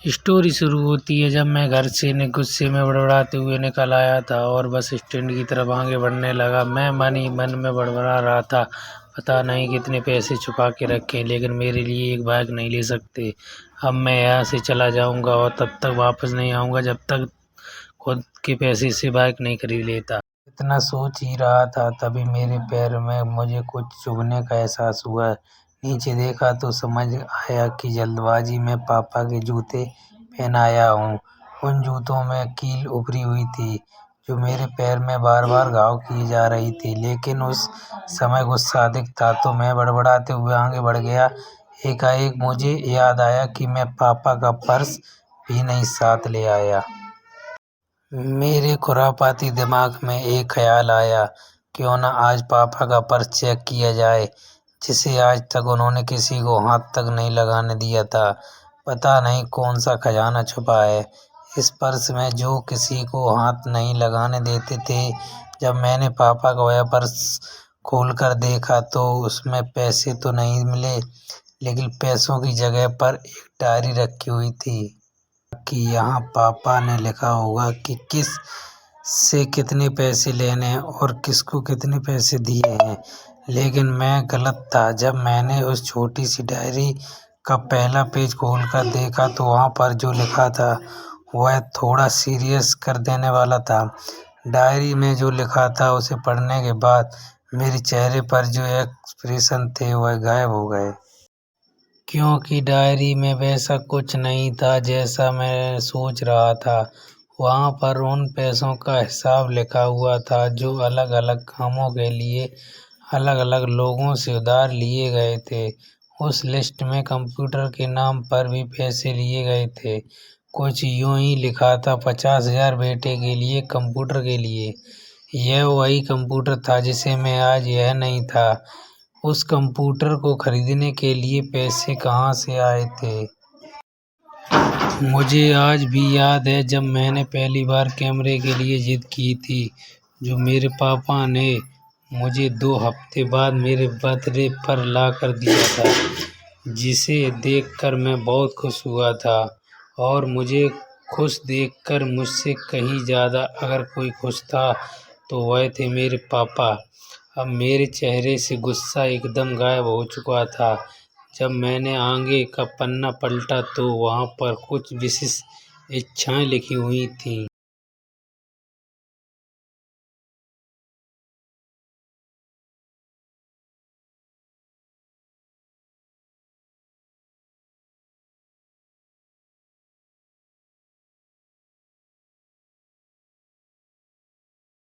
Story शुरू होती है जब मैं घर से गुस्से में बड़बड़ाते हुए निकल आया था और बस स्टैंड की तरफ आगे बढ़ने लगा। मैं मन ही मन में बड़बड़ा रहा था, पता नहीं कितने पैसे छुपा के रखे हैं, लेकिन मेरे लिए एक बाइक नहीं ले सकते। अब मैं यहाँ से चला जाऊँगा और तब तक वापस नहीं आऊँगा जब तक खुद के पैसे से बाइक नहीं खरीद लेता। इतना सोच ही रहा था तभी मेरे पैर में मुझे कुछ चुभने का एहसास हुआ। नीचे देखा तो समझ आया कि जल्दबाजी में पापा के जूते पहन आया हूँ। उन जूतों में कील उभरी हुई थी जो मेरे पैर में बार बार घाव किए जा रही थी, लेकिन उस समय गुस्सा अधिक था तो मैं बड़बड़ाते हुए आगे बढ़ गया। एकाएक मुझे याद आया कि मैं पापा का पर्स भी नहीं साथ ले आया। मेरे खुरापाती दिमाग में एक ख्याल आया, क्यों न आज पापा का पर्स चेक किया जाए, जिसे आज तक उन्होंने किसी को हाथ तक नहीं लगाने दिया था। पता नहीं कौन सा खजाना छुपा है इस पर्स में जो किसी को हाथ नहीं लगाने देते थे। जब मैंने पापा का वह पर्स खोलकर देखा तो उसमें पैसे तो नहीं मिले, लेकिन पैसों की जगह पर एक डायरी रखी हुई थी कि यहाँ पापा ने लिखा होगा कि किस से कितने पैसे लेने हैं और किसको कितने पैसे दिए हैं। लेकिन मैं गलत था। जब मैंने उस छोटी सी डायरी का पहला पेज खोलकर देखा तो वहाँ पर जो लिखा था वह थोड़ा सीरियस कर देने वाला था। डायरी में जो लिखा था उसे पढ़ने के बाद मेरे चेहरे पर जो एक्सप्रेशन थे वह गायब हो गए, क्योंकि डायरी में वैसा कुछ नहीं था जैसा मैं सोच रहा था। वहाँ पर उन पैसों का हिसाब लिखा हुआ था जो अलग अलग कामों के लिए अलग अलग लोगों से उधार लिए गए थे। उस लिस्ट में कंप्यूटर के नाम पर भी पैसे लिए गए थे। कुछ यूं ही लिखा था 50,000 बेटे के लिए, कंप्यूटर के लिए। यह वही कंप्यूटर था जिसे मैं आज यह नहीं था। उस कंप्यूटर को खरीदने के लिए पैसे कहाँ से आए थे? मुझे आज भी याद है जब मैंने पहली बार कैमरे के लिए जिद की थी, जो मेरे पापा ने मुझे 2 हफ्ते बाद मेरे बर्थडे पर ला कर दिया था, जिसे देखकर मैं बहुत खुश हुआ था। और मुझे खुश देखकर मुझसे कहीं ज़्यादा अगर कोई खुश था तो वह थे मेरे पापा। अब मेरे चेहरे से गुस्सा एकदम गायब हो चुका था। जब मैंने आगे का पन्ना पलटा तो वहाँ पर कुछ विशेष इच्छाएं लिखी हुई थीं।